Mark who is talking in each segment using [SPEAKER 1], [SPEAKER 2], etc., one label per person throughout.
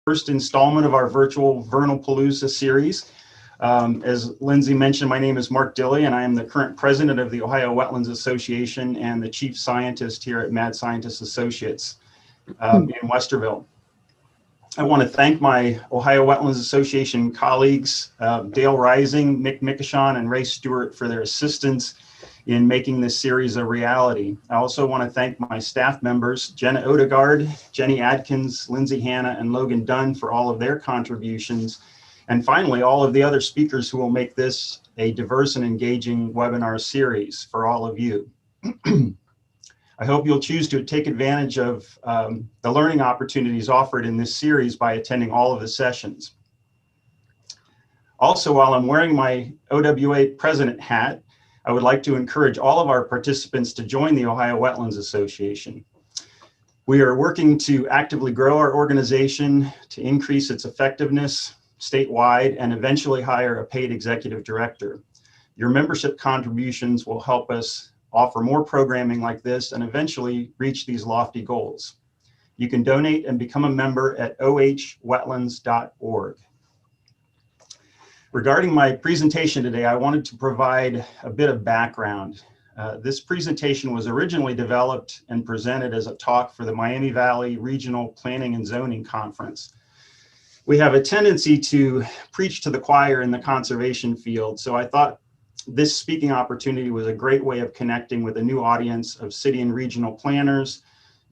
[SPEAKER 1] first installment of our virtual Vernal Poolooza series. As Lindsay mentioned, my name is Mark Dilley, and I am the current president of the Ohio Wetlands Association and the chief scientist here at Mad Scientist Associates in Westerville. I want to thank my Ohio Wetlands Association colleagues, Dale Rising, Mick Mickishon, and Ray Stewart for their assistance in making this series a reality. I also want to thank my staff members, Jenna Odegaard, Jenny Adkins, Lindsay Hanna, and Logan Dunn for all of their contributions. And finally, all of the other speakers who will make this a diverse and engaging webinar series for all of you. I hope you'll choose to take advantage of the learning opportunities offered in this series by attending all of the sessions. Also, while I'm wearing my OWA president hat, I would like to encourage all of our participants to join the Ohio Wetlands Association. We are working to actively grow our organization to increase its effectiveness statewide and eventually hire a paid executive director. Your membership contributions will help us offer more programming like this and eventually reach these lofty goals. You can donate and become a member at ohwetlands.org. Regarding my presentation today, I wanted to provide a bit of background. This presentation was originally developed and presented as a talk for the Miami Valley Regional Planning and Zoning Conference. We have a tendency to preach to the choir in the conservation field, so I thought this speaking opportunity was a great way of connecting with a new audience of city and regional planners,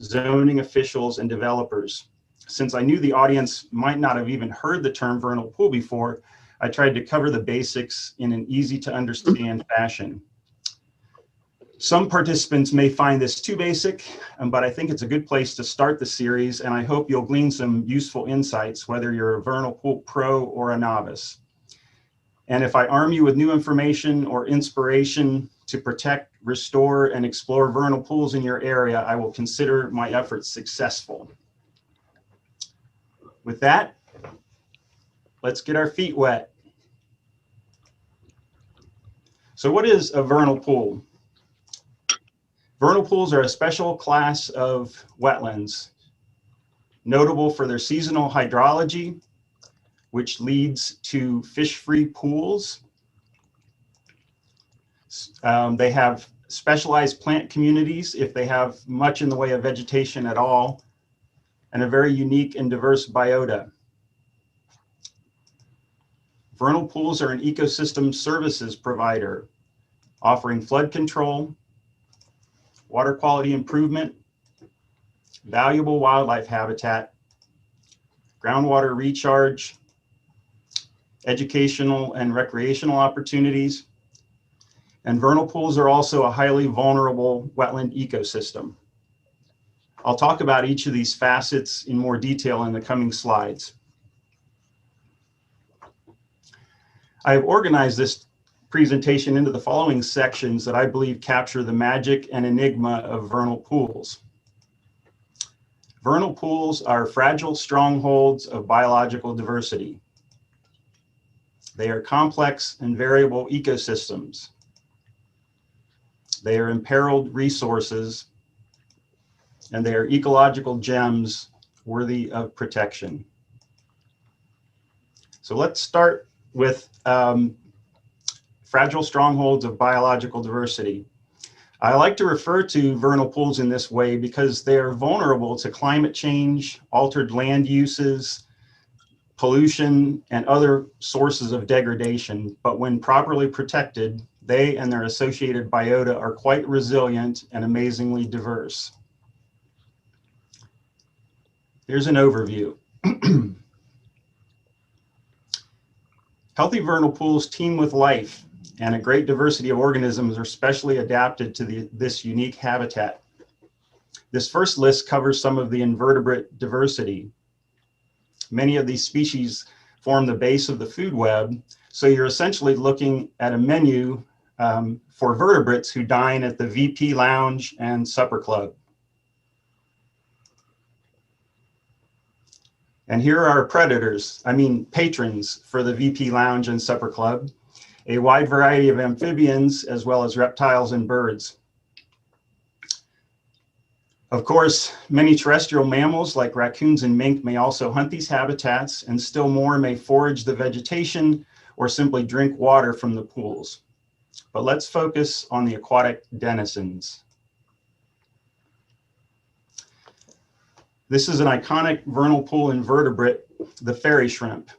[SPEAKER 1] zoning officials, and developers. Since I knew the audience might not have even heard the term vernal pool before, I tried to cover the basics in an easy to understand fashion. Some participants may find this too basic, but I think it's a good place to start the series, and I hope you'll glean some useful insights, whether you're a vernal pool pro or a novice. And if I arm you with new information or inspiration to protect, restore, and explore vernal pools in your area, I will consider my efforts successful. With that, let's get our feet wet. So what is a vernal pool? Vernal pools are a special class of wetlands, notable for their seasonal hydrology, which leads to fish-free pools. They have specialized plant communities if they have much in the way of vegetation at all, and a very unique and diverse biota. Vernal pools are an ecosystem services provider, offering flood control, water quality improvement, valuable wildlife habitat, groundwater recharge, educational and recreational opportunities, and vernal pools are also a highly vulnerable wetland ecosystem. I'll talk about each of these facets in more detail in the coming slides. I have organized this presentation into the following sections that I believe capture the magic and enigma of vernal pools. Vernal pools are fragile strongholds of biological diversity. They are complex and variable ecosystems. They are imperiled resources, and they are ecological gems worthy of protection. So let's start with fragile strongholds of biological diversity. I like to refer to vernal pools in this way because they are vulnerable to climate change, altered land uses, pollution, and other sources of degradation. But when properly protected, they and their associated biota are quite resilient and amazingly diverse. Here's an overview. Healthy vernal pools teem with life, and a great diversity of organisms are specially adapted to this unique habitat. This first list covers some of the invertebrate diversity. Many of these species form the base of the food web, so you're essentially looking at a menu for vertebrates who dine at the VP Lounge and Supper Club. And here are predators, patrons for the VP Lounge and Supper Club, a wide variety of amphibians as well as reptiles and birds. Of course, many terrestrial mammals like raccoons and mink may also hunt these habitats, and still more may forage the vegetation or simply drink water from the pools. But let's focus on the aquatic denizens. This is an iconic vernal pool invertebrate, the fairy shrimp.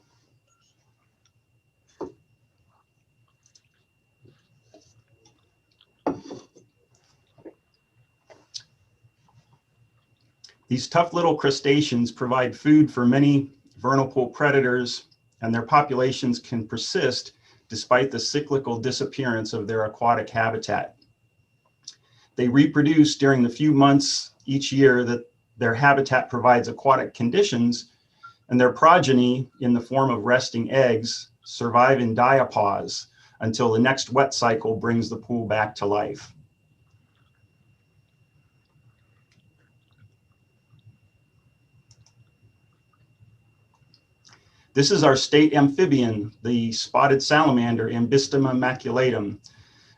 [SPEAKER 1] These tough little crustaceans provide food for many vernal pool predators, and their populations can persist despite the cyclical disappearance of their aquatic habitat. They reproduce during the few months each year that their habitat provides aquatic conditions, and their progeny, in the form of resting eggs, survive in diapause until the next wet cycle brings the pool back to life. This is our state amphibian, the spotted salamander, Ambystoma maculatum,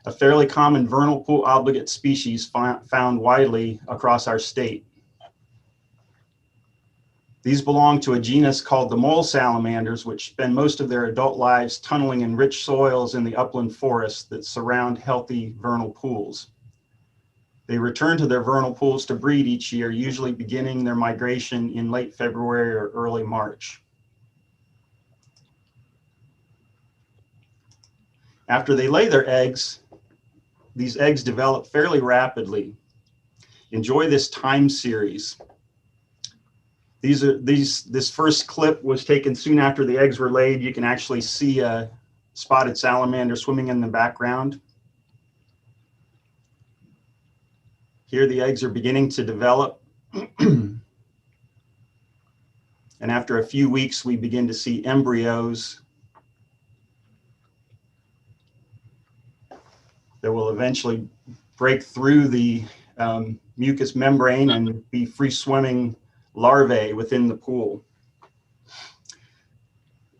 [SPEAKER 1] a fairly common vernal pool obligate species found widely across our state. These belong to a genus called the mole salamanders, which spend most of their adult lives tunneling in rich soils in the upland forests that surround healthy vernal pools. They return to their vernal pools to breed each year, usually beginning their migration in late February or early March. After they lay their eggs, these eggs develop fairly rapidly. Enjoy this time series. This first clip was taken soon after the eggs were laid. You can actually see a spotted salamander swimming in the background. Here the eggs are beginning to develop. And after a few weeks, we begin to see embryos that will eventually break through the mucous membrane and be free swimming larvae within the pool.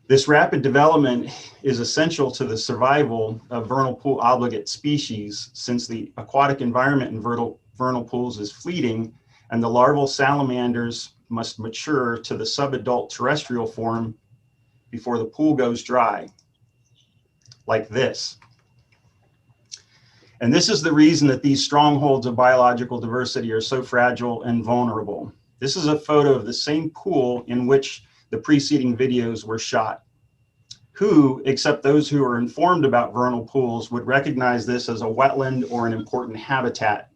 [SPEAKER 1] This rapid development is essential to the survival of vernal pool obligate species, since the aquatic environment in vernal pools is fleeting, and the larval salamanders must mature to the subadult terrestrial form before the pool goes dry, like this. And this is the reason that these strongholds of biological diversity are so fragile and vulnerable. This is a photo of the same pool in which the preceding videos were shot. Who, except those who are informed about vernal pools, would recognize this as a wetland or an important habitat,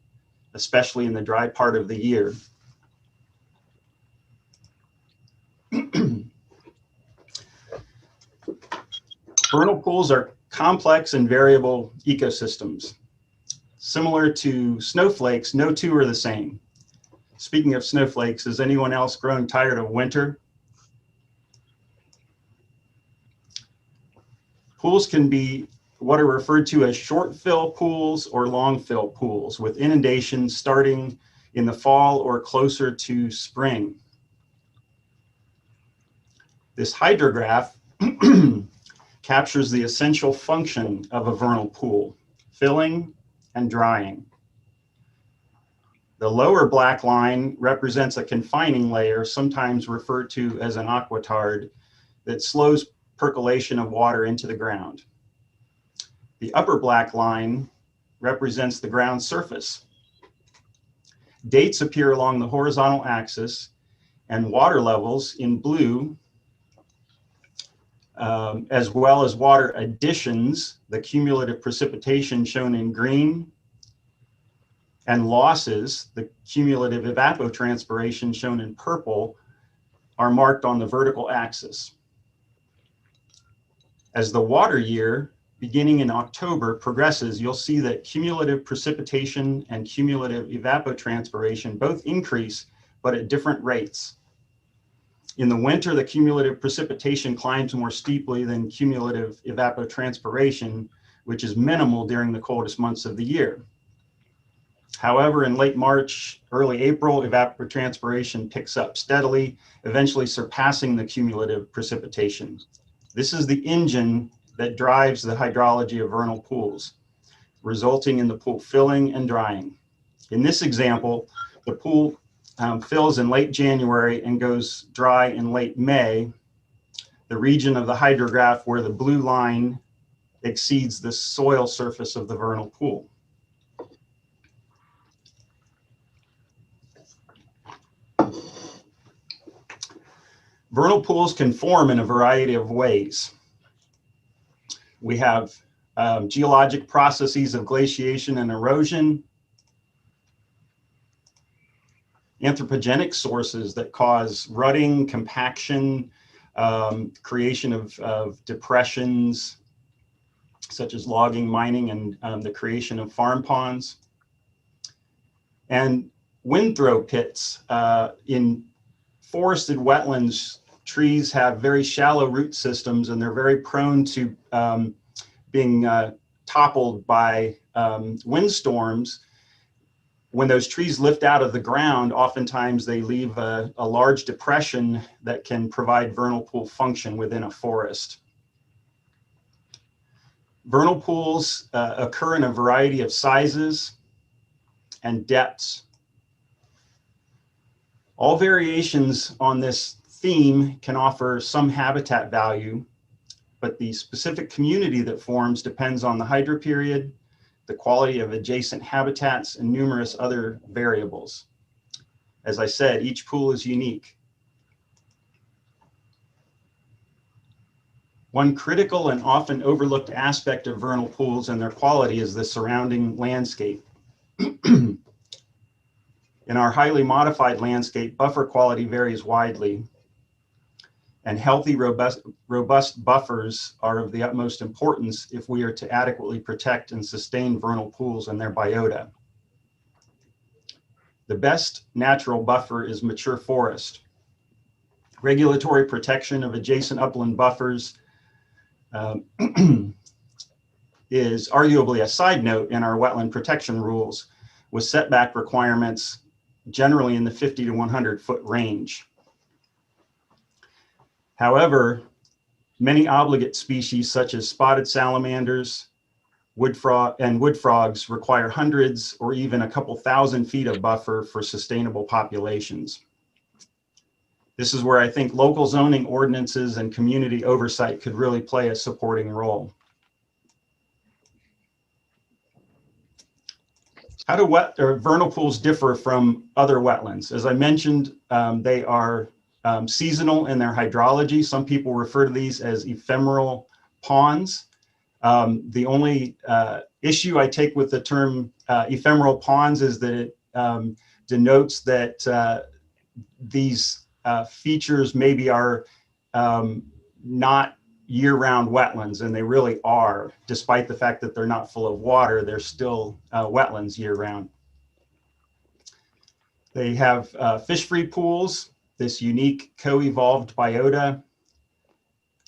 [SPEAKER 1] especially in the dry part of the year? Vernal pools are complex and variable ecosystems. Similar to snowflakes, no two are the same. Speaking of snowflakes, is anyone else growing tired of winter? Pools can be what are referred to as short fill pools or long fill pools, with inundations starting in the fall or closer to spring. This hydrograph captures the essential function of a vernal pool: filling and drying. The lower black line represents a confining layer, sometimes referred to as an aquitard, that slows percolation of water into the ground. The upper black line represents the ground surface. Dates appear along the horizontal axis, and water levels in blue, as well as water additions, the cumulative precipitation shown in green, and losses, the cumulative evapotranspiration shown in purple, are marked on the vertical axis. As the water year, beginning in October, progresses, you'll see that cumulative precipitation and cumulative evapotranspiration both increase, but at different rates. In the winter, the cumulative precipitation climbs more steeply than cumulative evapotranspiration, which is minimal during the coldest months of the year. However, in late March, early April, evapotranspiration picks up steadily, eventually surpassing the cumulative precipitation. This is the engine that drives the hydrology of vernal pools, resulting in the pool filling and drying. In this example, The pool fills in late January and goes dry in late May, the region of the hydrograph where the blue line exceeds the soil surface of the vernal pool. Vernal pools can form in a variety of ways. We have geologic processes of glaciation and erosion, anthropogenic sources that cause rutting, compaction, creation of depressions, such as logging, mining, and the creation of farm ponds. And windthrow pits. In forested wetlands, trees have very shallow root systems, and they're very prone to being toppled by windstorms. When those trees lift out of the ground, oftentimes they leave a large depression that can provide vernal pool function within a forest. Vernal pools occur in a variety of sizes and depths. All variations on this theme can offer some habitat value, but the specific community that forms depends on the hydroperiod, the quality of adjacent habitats, and numerous other variables. As I said, each pool is unique. One critical and often overlooked aspect of vernal pools and their quality is the surrounding landscape. In our highly modified landscape, buffer quality varies widely, and healthy, robust buffers are of the utmost importance if we are to adequately protect and sustain vernal pools and their biota. The best natural buffer is mature forest. Regulatory protection of adjacent upland buffers is arguably a side note in our wetland protection rules, with setback requirements generally in the 50 to 100 foot range. However, many obligate species such as spotted salamanders, wood frogs require hundreds or even a couple thousand feet of buffer for sustainable populations. This is where I think local zoning ordinances and community oversight could really play a supporting role. How do vernal pools differ from other wetlands? As I mentioned, they are seasonal in their hydrology. Some people refer to these as ephemeral ponds. The only issue I take with the term ephemeral ponds is that it denotes that these features maybe are not year-round wetlands, and they really are. Despite the fact that they're not full of water, they're still wetlands year-round. They have fish-free pools, this unique co-evolved biota,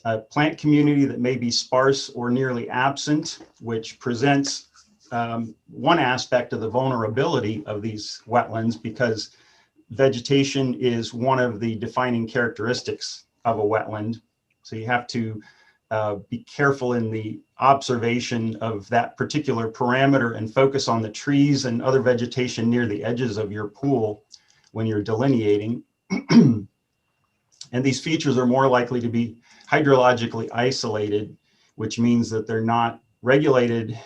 [SPEAKER 1] a plant community that may be sparse or nearly absent, which presents one aspect of the vulnerability of these wetlands, because vegetation is one of the defining characteristics of a wetland. So you have to be careful in the observation of that particular parameter and focus on the trees and other vegetation near the edges of your pool when you're delineating. And these features are more likely to be hydrologically isolated, which means that they're not regulated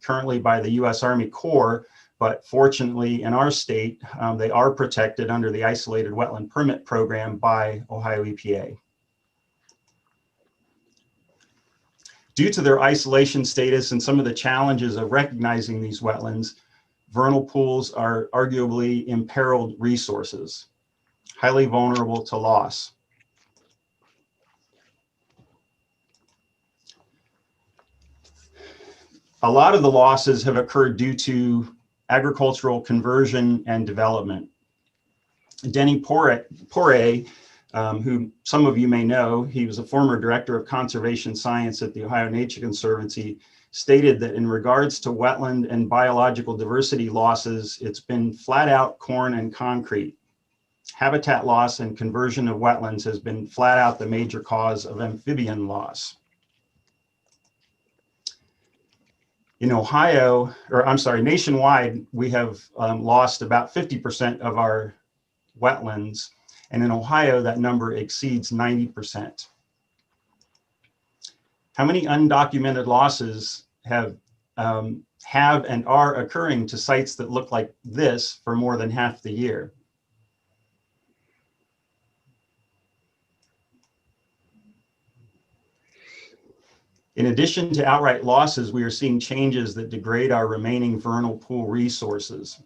[SPEAKER 1] currently by the U.S. Army Corps, but fortunately in our state, they are protected under the Isolated Wetland Permit Program by Ohio EPA. Due to their isolation status and some of the challenges of recognizing these wetlands, vernal pools are arguably imperiled resources, highly vulnerable to loss. A lot of the losses have occurred due to agricultural conversion and development. Denny Poray, who some of you may know, he was a former director of conservation science at the Ohio Nature Conservancy, stated that in regards to wetland and biological diversity losses, it's been flat out corn and concrete. Habitat loss and conversion of wetlands has been flat out the major cause of amphibian loss. In Ohio, or I'm sorry, nationwide, we have lost about 50% of our wetlands. And in Ohio, that number exceeds 90%. How many undocumented losses have and are occurring to sites that look like this for more than half the year? In addition to outright losses, we are seeing changes that degrade our remaining vernal pool resources.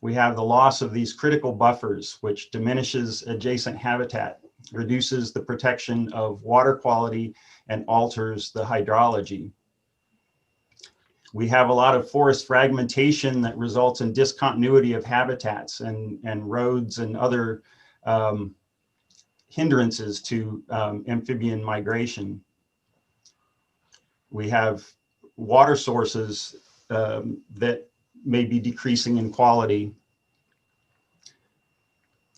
[SPEAKER 1] We have the loss of these critical buffers, which diminishes adjacent habitat, reduces the protection of water quality, and alters the hydrology. We have a lot of forest fragmentation that results in discontinuity of habitats and roads and other hindrances to amphibian migration. We have water sources that may be decreasing in quality.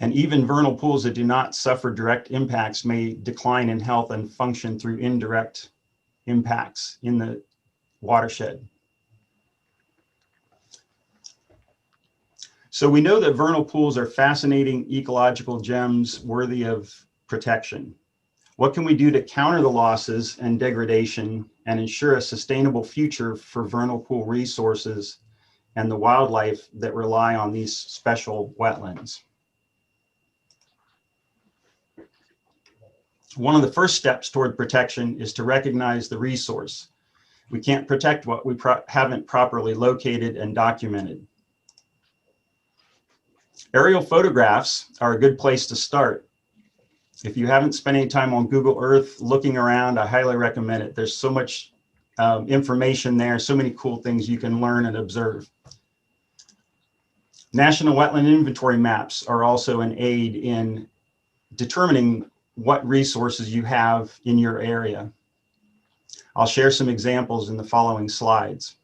[SPEAKER 1] And even vernal pools that do not suffer direct impacts may decline in health and function through indirect impacts in the watershed. So we know that vernal pools are fascinating ecological gems worthy of protection. What can we do to counter the losses and degradation and ensure a sustainable future for vernal pool resources and the wildlife that rely on these special wetlands? One of the first steps toward protection is to recognize the resource. We can't protect what we haven't properly located and documented. Aerial photographs are a good place to start. If you haven't spent any time on Google Earth looking around, I highly recommend it. There's so much information there, so many cool things you can learn and observe. National Wetland Inventory maps are also an aid in determining what resources you have in your area. I'll share some examples in the following slides.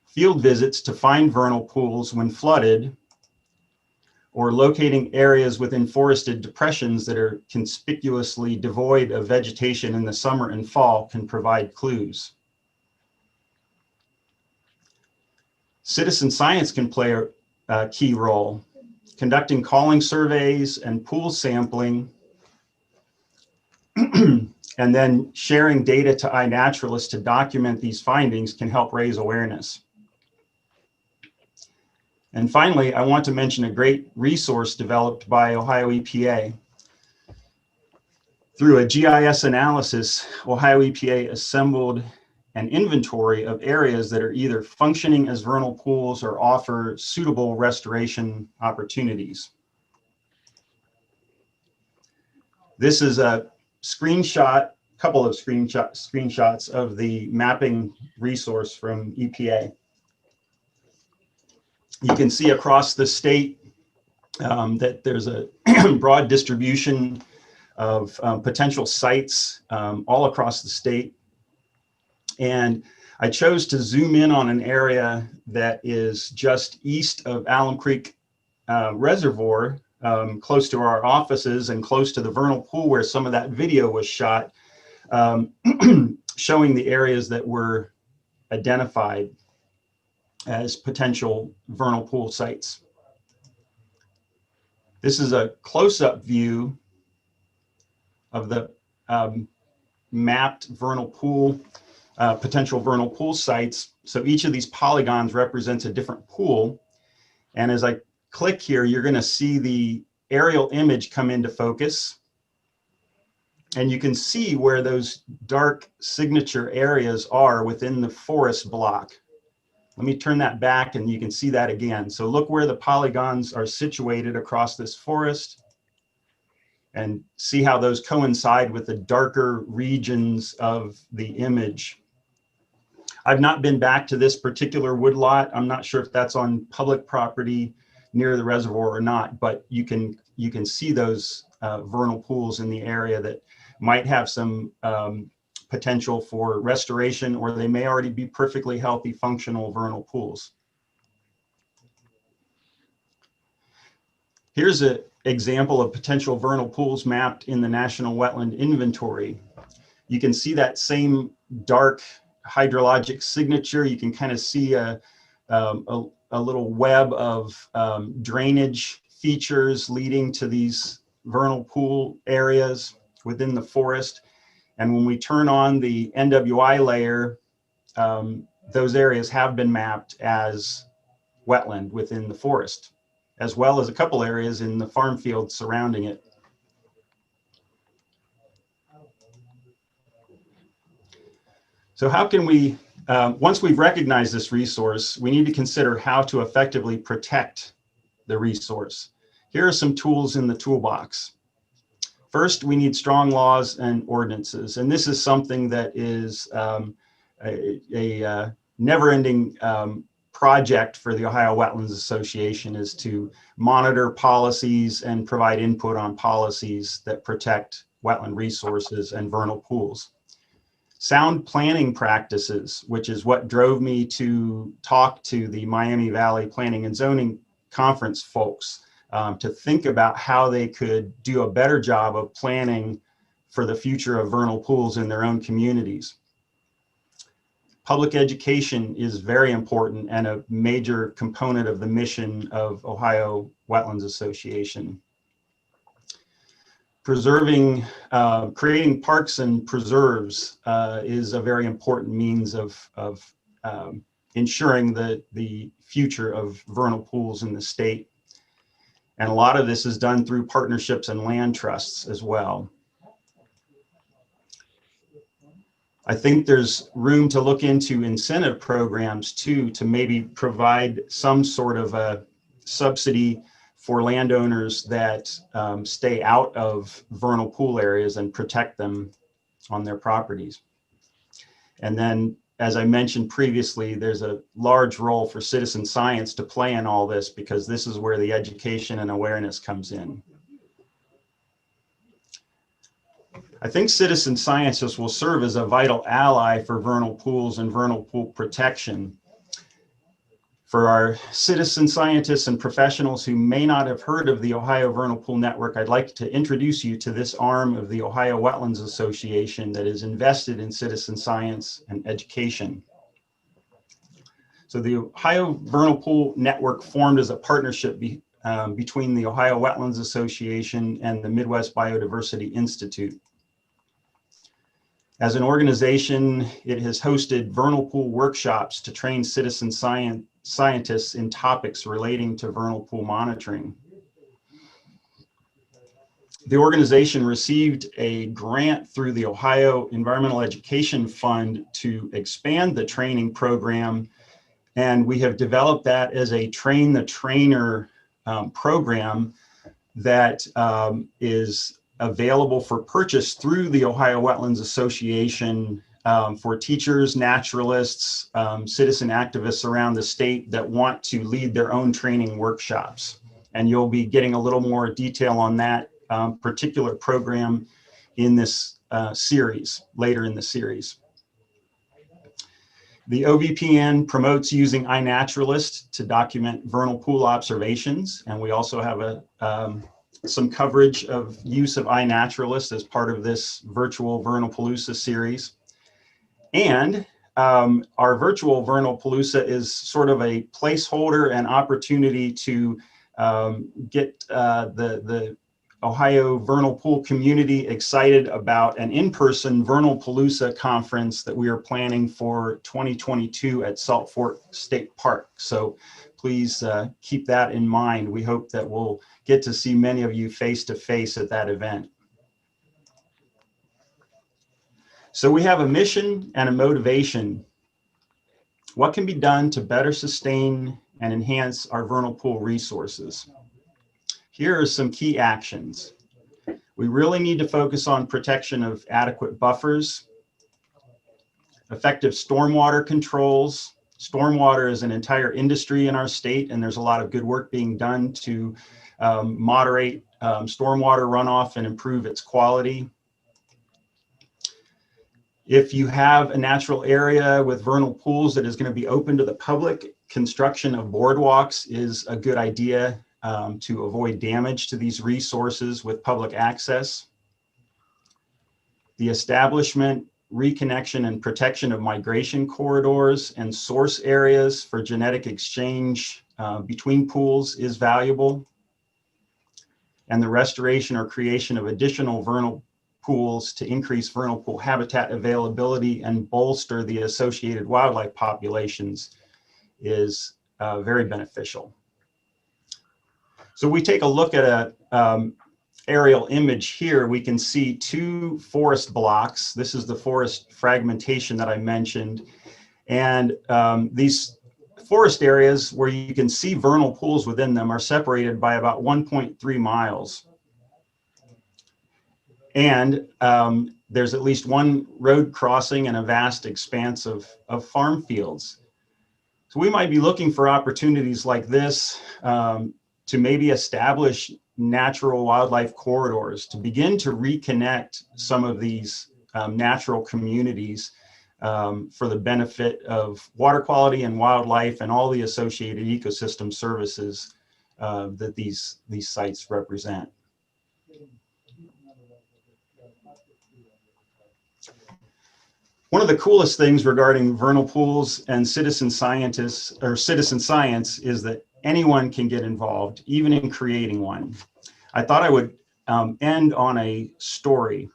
[SPEAKER 1] Field visits to find vernal pools when flooded, or locating areas within forested depressions that are conspicuously devoid of vegetation in the summer and fall, can provide clues. Citizen science can play a key role. Conducting calling surveys and pool sampling, and then sharing data to iNaturalists to document these findings can help raise awareness. And finally, I want to mention a great resource developed by Ohio EPA. Through a GIS analysis, Ohio EPA assembled an inventory of areas that are either functioning as vernal pools or offer suitable restoration opportunities. This is a screenshot, couple of screenshots of the mapping resource from EPA. You can see across the state that there's a broad distribution of potential sites all across the state. And I chose to zoom in on an area that is just east of Alum Creek Reservoir, close to our offices and close to the vernal pool where some of that video was shot, showing the areas that were identified as potential vernal pool sites. This is a close-up view of the mapped vernal pool, potential vernal pool sites. So each of these polygons represents a different pool. And as I click here, you're going to see the aerial image come into focus. And you can see where those dark signature areas are within the forest block. Let me turn that back and you can see that again. So look where the polygons are situated across this forest and see how those coincide with the darker regions of the image. I've not been back to this particular woodlot. I'm not sure if that's on public property near the reservoir or not, but you can see those vernal pools in the area that might have some potential for restoration, or they may already be perfectly healthy, functional vernal pools. Here's an example of potential vernal pools mapped in the National Wetland Inventory. You can see that same dark hydrologic signature. You can kind of see a little web of drainage features leading to these vernal pool areas within the forest. And when we turn on the NWI layer, those areas have been mapped as wetland within the forest, as well as a couple areas in the farm field surrounding it. So how can we, once we've recognized this resource, we need to consider how to effectively protect the resource. Here are some tools in the toolbox. First, we need strong laws and ordinances. And this is something that is a never-ending project for the Ohio Wetlands Association, is to monitor policies and provide input on policies that protect wetland resources and vernal pools. Sound planning practices, which is what drove me to talk to the Miami Valley Planning and Zoning Conference folks, to think about how they could do a better job of planning for the future of vernal pools in their own communities. Public education is very important and a major component of the mission of Ohio Wetlands Association. Preserving, creating parks and preserves is a very important means of ensuring the future of vernal pools in the state. And a lot of this is done through partnerships and land trusts as well. I think there's room to look into incentive programs too, to maybe provide some sort of a subsidy for landowners that stay out of vernal pool areas and protect them on their properties. And then, as I mentioned previously, there's a large role for citizen science to play in all this, because this is where the education and awareness comes in. I think citizen scientists will serve as a vital ally for vernal pools and vernal pool protection. For our citizen scientists and professionals who may not have heard of the Ohio Vernal Pool Network, I'd like to introduce you to this arm of the Ohio Wetlands Association that is invested in citizen science and education. So the Ohio Vernal Pool Network formed as a partnership between the Ohio Wetlands Association and the Midwest Biodiversity Institute. As an organization, it has hosted vernal pool workshops to train citizen scientists in topics relating to vernal pool monitoring. The organization received a grant through the Ohio Environmental Education Fund to expand the training program, and we have developed that as a train the trainer program that is available for purchase through the Ohio Wetlands Association for teachers, naturalists, citizen activists around the state that want to lead their own training workshops. And you'll be getting a little more detail on that particular program in this series, later in the series. The OVPN promotes using iNaturalist to document vernal pool observations, and we also have some coverage of use of iNaturalist as part of this virtual Vernal Poolooza series. And our virtual Vernal Poolooza is sort of a placeholder and opportunity to get the Ohio Vernal Pool community excited about an in-person Vernal Poolooza conference that we are planning for 2022 at Salt Fork State Park. So please keep that in mind. We hope that we'll get to see many of you face-to-face at that event. So we have a mission and a motivation. What can be done to better sustain and enhance our vernal pool resources? Here are some key actions. We really need to focus on protection of adequate buffers, effective stormwater controls. Stormwater is an entire industry in our state, and there's a lot of good work being done to moderate stormwater runoff and improve its quality. If you have a natural area with vernal pools that is going to be open to the public, construction of boardwalks is a good idea to avoid damage to these resources with public access. The establishment, reconnection and protection of migration corridors and source areas for genetic exchange between pools is valuable. And the restoration or creation of additional vernal pools to increase vernal pool habitat availability and bolster the associated wildlife populations is very beneficial. So we take a look at a aerial image here. We can see two forest blocks. This is the forest fragmentation that I mentioned. And these forest areas where you can see vernal pools within them are separated by about 1.3 miles. And there's at least one road crossing and a vast expanse of farm fields. So we might be looking for opportunities like this to maybe establish natural wildlife corridors, to begin to reconnect some of these natural communities for the benefit of water quality and wildlife and all the associated ecosystem services that these sites represent. One of the coolest things regarding vernal pools and citizen scientists or citizen science is that anyone can get involved, even in creating one. I thought I would end on a story.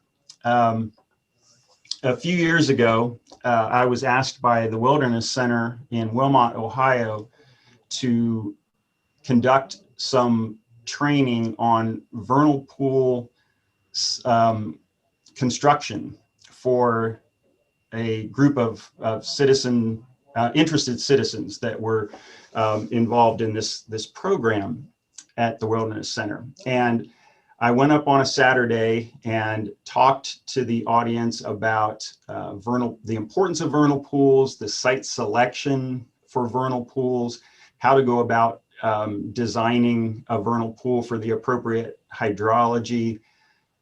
[SPEAKER 1] A few years ago, I was asked by the Wilderness Center in Wilmot, Ohio, to conduct some training on vernal pool construction for a group of interested citizens that were involved in this program at the Wilderness Center. And I went up on a Saturday and talked to the audience about the importance of vernal pools, the site selection for vernal pools, how to go about designing a vernal pool for the appropriate hydrology.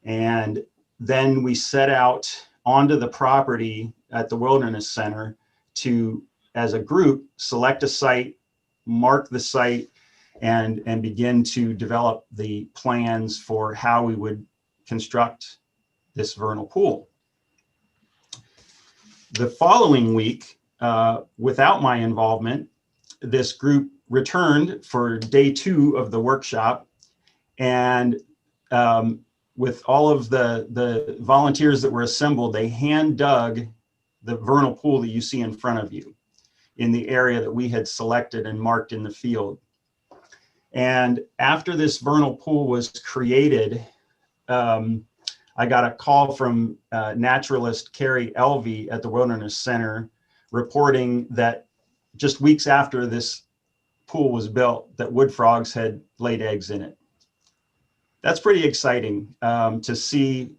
[SPEAKER 1] And then we set out onto the property at the Wilderness Center to, as a group, select a site, mark the site, and begin to develop the plans for how we would construct this vernal pool. The following week, without my involvement, this group returned for day 2 of the workshop, and with all of the volunteers that were assembled, they hand dug the vernal pool that you see in front of you in the area that we had selected and marked in the field. And after this vernal pool was created, I got a call from naturalist Carrie Elvey at the Wilderness Center reporting that just weeks after this pool was built, that wood frogs had laid eggs in it. That's pretty exciting to see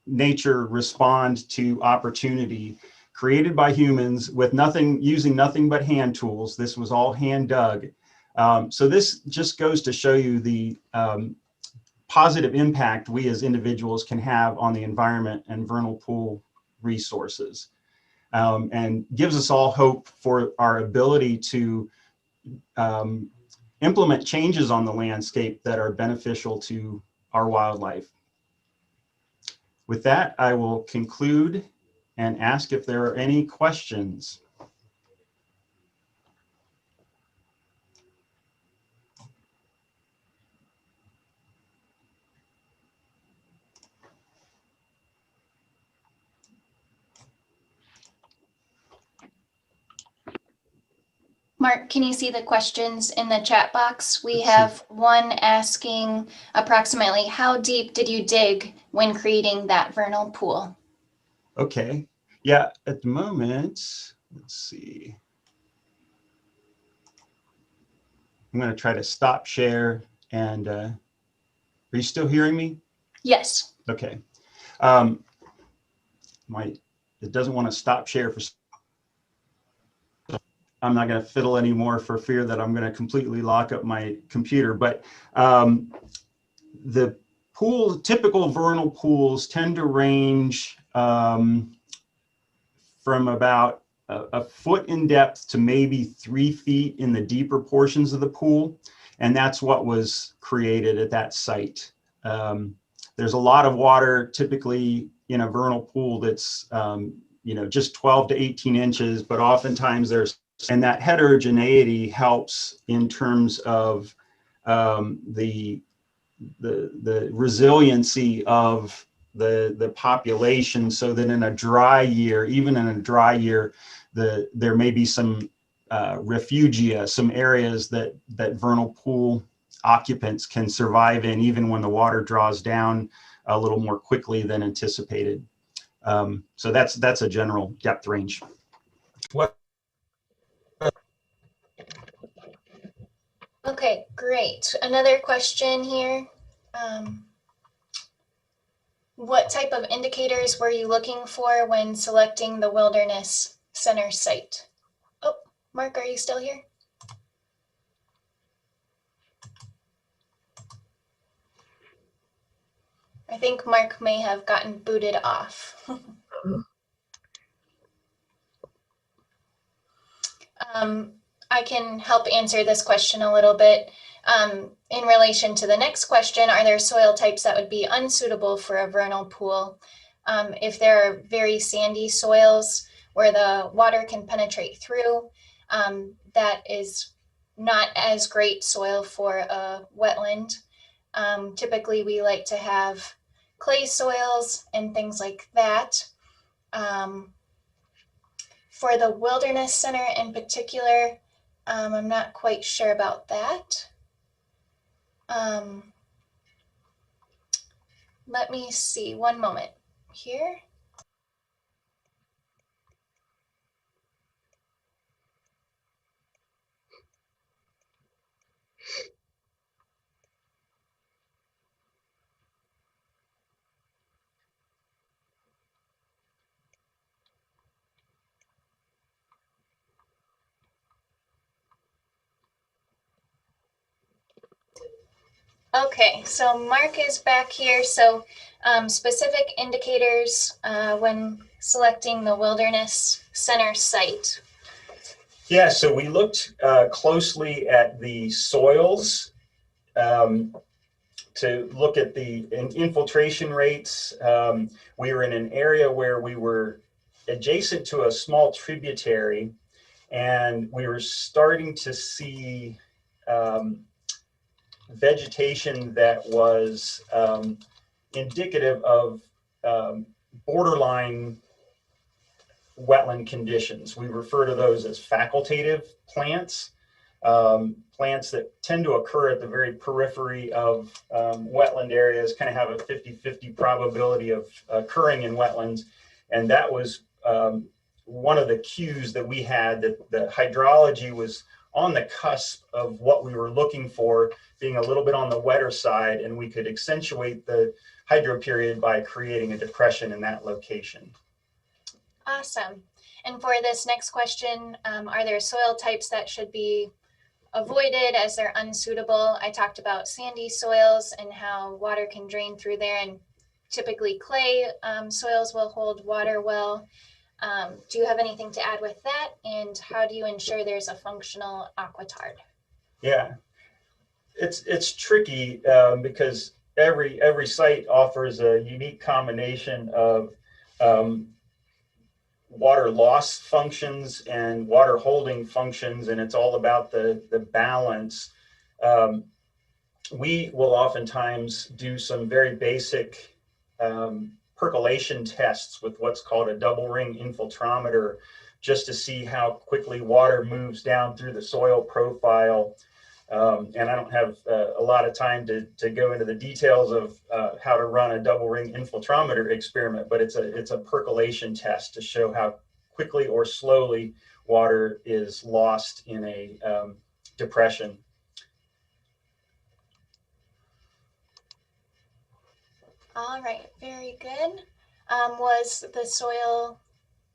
[SPEAKER 1] nature respond to opportunity created by humans with using nothing but hand tools. This was all hand dug. So this just goes to show you the positive impact we as individuals can have on the environment and vernal pool resources, and gives us all hope for our ability to implement changes on the landscape that are beneficial to our wildlife. With that, I will conclude and ask if there are any questions.
[SPEAKER 2] Mark, can you see the questions in the chat box? We have one asking approximately, how deep did you dig when creating that vernal pool?
[SPEAKER 1] Okay, yeah, at the moment, let's see. I'm going to try to stop share and are you still hearing me?
[SPEAKER 2] Yes.
[SPEAKER 1] Okay. It doesn't want to stop share for. I'm not going to fiddle anymore for fear that I'm going to completely lock up my computer. But the typical vernal pools tend to range from about a foot in depth to maybe 3 feet in the deeper portions of the pool. And that's what was created at that site. There's a lot of water typically in a vernal pool that's just 12 to 18 inches, but oftentimes and that heterogeneity helps in terms of the resiliency of the population, so that in a dry year, even in a dry year, there may be some refugia, some areas that vernal pool occupants can survive in, even when the water draws down a little more quickly than anticipated. So that's a general depth range.
[SPEAKER 2] Okay, great. Another question here. What type of indicators were you looking for when selecting the Wilderness Center site? Oh, Mark, are you still here? I think Mark may have gotten booted off. I can help answer this question a little bit. In relation to the next question, are there soil types that would be unsuitable for a vernal pool? If there are very sandy soils where the water can penetrate through, that is not as great soil for a wetland. Typically, we like to have clay soils and things like that. For the Wilderness Center in particular, I'm not quite sure about that. Let me see, one moment here. Okay, so Mark is back here. So specific indicators when selecting the Wilderness Center site.
[SPEAKER 1] Yeah, so we looked closely at the soils to look at the infiltration rates. We were in an area where we were adjacent to a small tributary, and we were starting to see vegetation that was indicative of borderline wetland conditions. We refer to those as facultative plants, plants that tend to occur at the very periphery of wetland areas, kind of have a 50-50 probability of occurring in wetlands. And that was one of the cues that we had, that the hydrology was on the cusp of what we were looking for, being a little bit on the wetter side, and we could accentuate the hydro period by creating a depression in that location.
[SPEAKER 2] Awesome. And for this next question, are there soil types that should be avoided as they're unsuitable? I talked about sandy soils and how water can drain through there, and typically clay soils will hold water well. Do you have anything to add with that? And how do you ensure there's a functional aquitard?
[SPEAKER 1] Yeah, it's tricky because every site offers a unique combination of water loss functions and water holding functions, and it's all about the balance. We will oftentimes do some very basic percolation tests with what's called a double ring infiltrometer, just to see how quickly water moves down through the soil profile. And I don't have a lot of time to go into the details of how to run a double ring infiltrometer experiment, but it's a percolation test to show how quickly or slowly water is lost in a depression.
[SPEAKER 2] All right, very good. Was the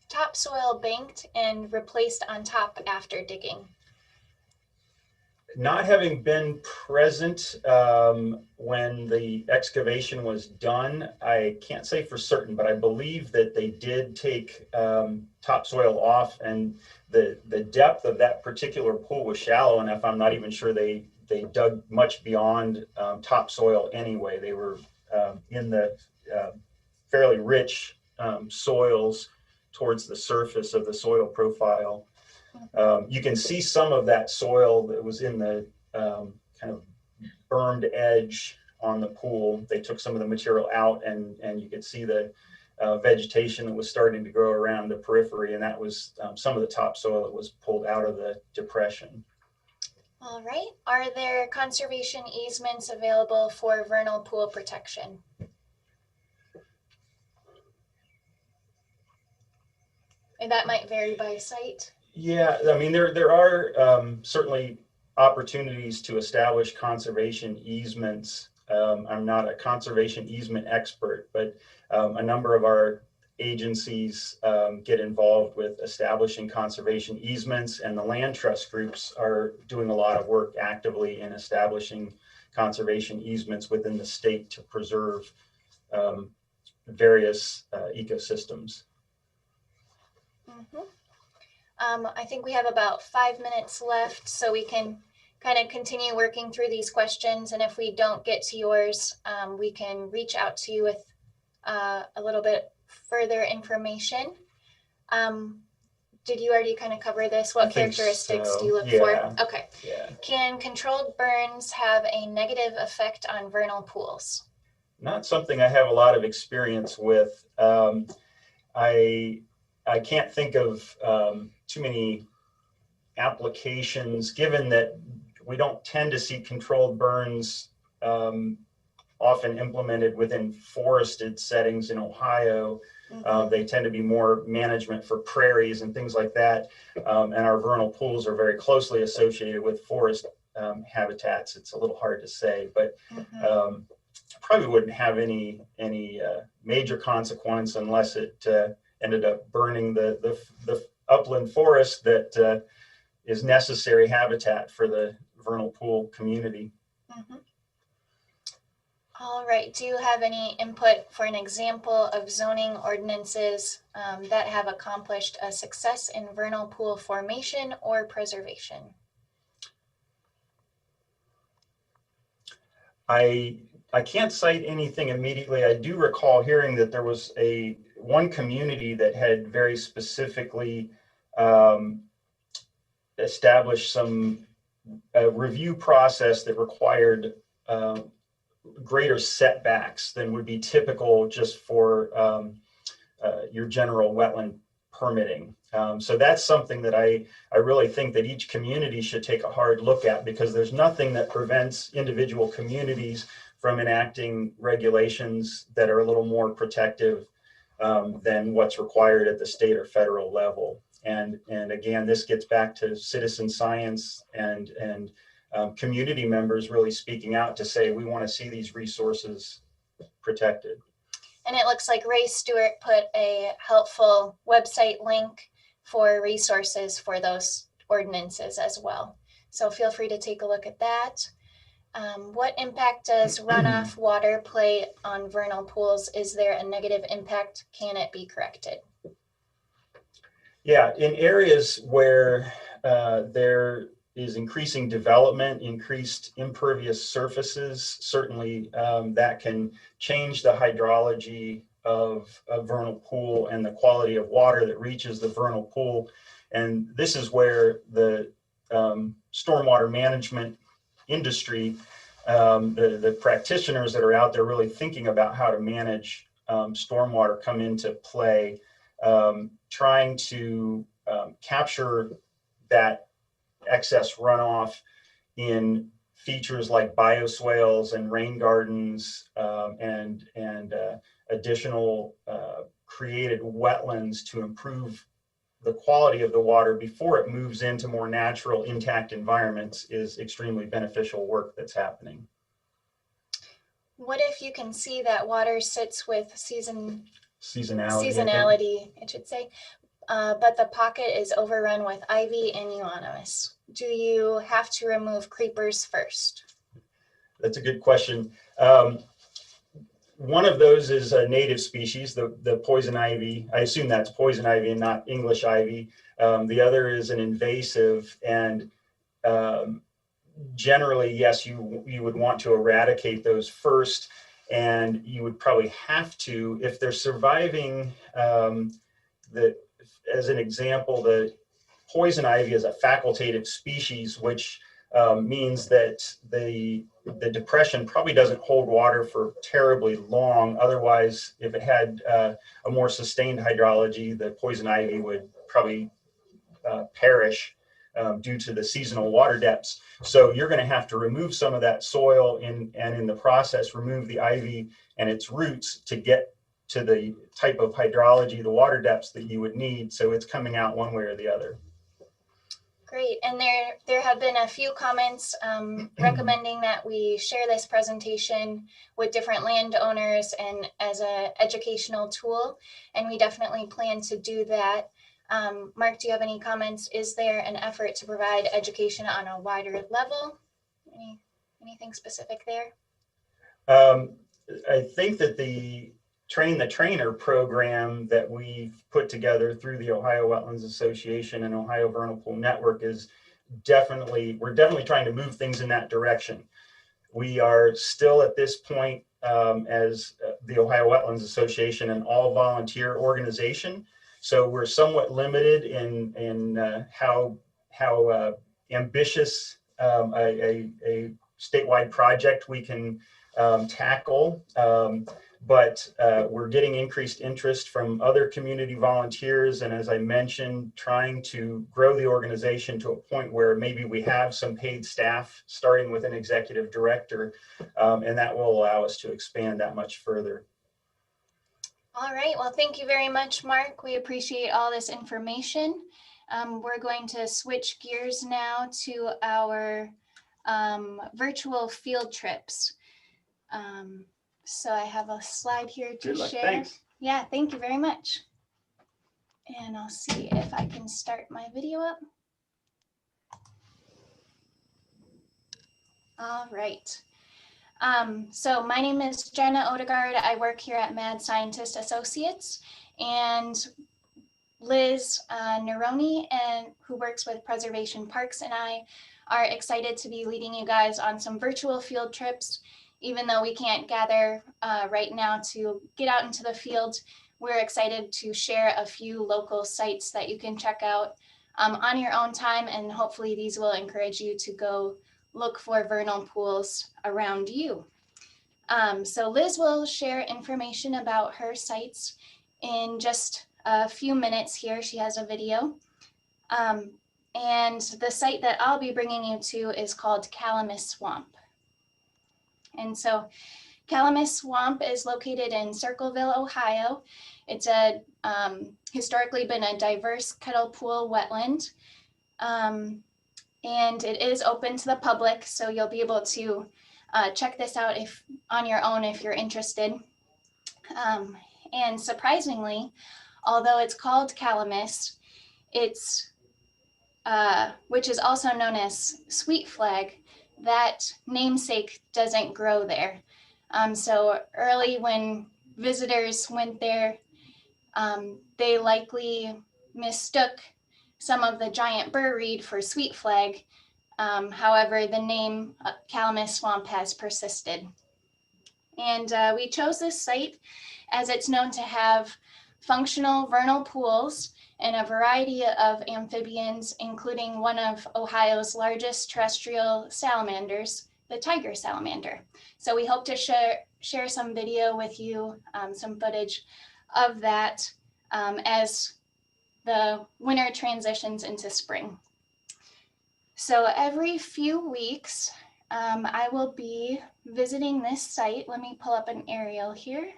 [SPEAKER 2] topsoil banked and replaced on top after digging?
[SPEAKER 1] Not having been present when the excavation was done, I can't say for certain, but I believe that they did take topsoil off, and the depth of that particular pool was shallow enough. I'm not even sure they dug much beyond topsoil anyway. They were in the fairly rich soils towards the surface of the soil profile. You can see some of that soil that was in the kind of bermed edge on the pool. They took some of the material out, and you could see the vegetation that was starting to grow around the periphery, and that was some of the topsoil that was pulled out of the depression.
[SPEAKER 2] All right. Are there conservation easements available for vernal pool protection? And that might vary by site.
[SPEAKER 1] Yeah, I mean, there are certainly opportunities to establish conservation easements. I'm not a conservation easement expert, but a number of our agencies get involved with establishing conservation easements, and the land trust groups are doing a lot of work actively in establishing conservation easements within the state to preserve various ecosystems.
[SPEAKER 2] I think we have about 5 minutes left, so we can kind of continue working through these questions. And if we don't get to yours, we can reach out to you with a little bit further information. Did you already kind of cover this? What characteristics do you look for? Okay.
[SPEAKER 1] Yeah.
[SPEAKER 2] Can controlled burns have a negative effect on vernal pools?
[SPEAKER 1] Not something I have a lot of experience with. I can't think of too many applications, given that we don't tend to see controlled burns often implemented within forested settings in Ohio. They tend to be more management for prairies and things like that. And our vernal pools are very closely associated with forest habitats. It's a little hard to say, but probably wouldn't have any major consequence unless it ended up burning the upland forest that is necessary habitat for the vernal pool community.
[SPEAKER 2] All right. Do you have any input for an example of zoning ordinances that have accomplished a success in vernal pool formation or preservation?
[SPEAKER 1] I can't cite anything immediately. I do recall hearing that there was one community that had very specifically established some review process that required greater setbacks than would be typical just for your general wetland permitting. So that's something that I really think that each community should take a hard look at, because there's nothing that prevents individual communities from enacting regulations that are a little more protective than what's required at the state or federal level. And again, this gets back to citizen science and community members really speaking out to say, we want to see these resources protected.
[SPEAKER 2] And it looks like Ray Stewart put a helpful website link for resources for those ordinances as well. So feel free to take a look at that. What impact does runoff water play on vernal pools? Is there a negative impact? Can it be corrected?
[SPEAKER 1] Yeah, in areas where there is increasing development, increased impervious surfaces, certainly that can change the hydrology of a vernal pool and the quality of water that reaches the vernal pool. And this is where the stormwater management industry, the practitioners that are out there really thinking about how to manage stormwater come into play, trying to capture that excess runoff in features like bioswales and rain gardens and additional created wetlands to improve the quality of the water before it moves into more natural intact environments is extremely beneficial work that's happening.
[SPEAKER 2] What if you can see that water sits with seasonality, I should say, but the pocket is overrun with ivy and euonymus? Do you have to remove creepers first?
[SPEAKER 1] That's a good question. One of those is a native species, the poison ivy. I assume that's poison ivy and not English ivy. The other is an invasive, and generally, yes, you would want to eradicate those first, and you would probably have to, if they're surviving the as an example, the poison ivy is a facultative species, which means that the depression probably doesn't hold water for terribly long. Otherwise, if it had a more sustained hydrology, the poison ivy would probably perish due to the seasonal water depths. So you're going to have to remove some of that soil and in the process remove the ivy and its roots to get to the type of hydrology, the water depths that you would need. So it's coming out one way or the other.
[SPEAKER 2] Great, and there have been a few comments recommending that we share this presentation with different landowners and as an educational tool, and we definitely plan to do that. Mark, do you have any comments? Is there an effort to provide education on a wider level? Anything specific there?
[SPEAKER 1] I think that the Train the Trainer program that we've put together through the Ohio Wetlands Association and Ohio Vernal Pool Network is we're definitely trying to move things in that direction. We are still at this point as the Ohio Wetlands Association, an all volunteer organization. So we're somewhat limited in how ambitious a statewide project we can tackle. But we're getting increased interest from other community volunteers. And as I mentioned, trying to grow the organization to a point where maybe we have some paid staff, starting with an executive director, and that will allow us to expand that much further.
[SPEAKER 2] All right, well, thank you very much, Mark. We appreciate all this information. We're going to switch gears now to our virtual field trips. So I have a slide here to share.
[SPEAKER 1] Thanks.
[SPEAKER 2] Yeah, thank you very much. And I'll see if I can start my video up. All right. So my name is Jenna Odegaard. I work here at Mad Scientist Associates, and Liz Neroni, who works with Preservation Parks, and I are excited to be leading you guys on some virtual field trips. Even though we can't gather right now to get out into the field, we're excited to share a few local sites that you can check out on your own time, and hopefully these will encourage you to go look for vernal pools around you. So Liz will share information about her sites in just a few minutes here. She has a video. And the site that I'll be bringing you to is called Calamus Swamp. And so Calamus Swamp is located in Circleville, Ohio. It's historically been a diverse kettle pool wetland. And it is open to the public, so you'll be able to check this out on your own if you're interested. And surprisingly, although it's called Calamus, which is also known as sweet flag, that namesake doesn't grow there. So early when visitors went there, they likely mistook some of the giant burr reed for sweet flag. However, the name Calamus Swamp has persisted. And we chose this site as it's known to have functional vernal pools and a variety of amphibians, including one of Ohio's largest terrestrial salamanders, the tiger salamander. So we hope to share some video with you, some footage of that as the winter transitions into spring. So every few weeks, I will be visiting this site. Let me pull up an aerial here.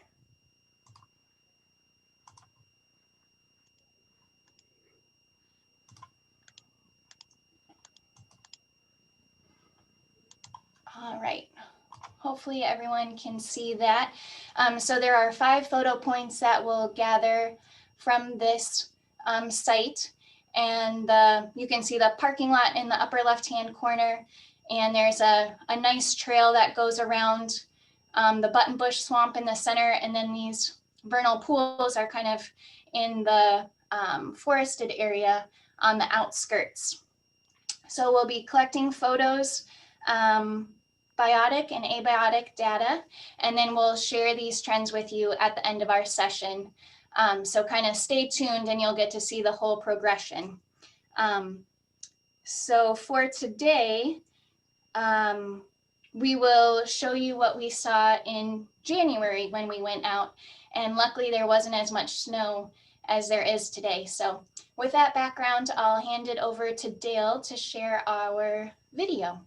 [SPEAKER 2] All right, hopefully everyone can see that. So there are 5 photo points that will gather from this site, and you can see the parking lot in the upper left-hand corner, and there's a nice trail that goes around the buttonbush swamp in the center, and then these vernal pools are kind of in the forested area on the outskirts. So we'll be collecting photos, biotic and abiotic data, and then we'll share these trends with you at the end of our session. So kind of stay tuned and you'll get to see the whole progression. So for today, we will show you what we saw in January when we went out. And luckily there wasn't as much snow as there is today. So with that background, I'll hand it over to Dale to share our video.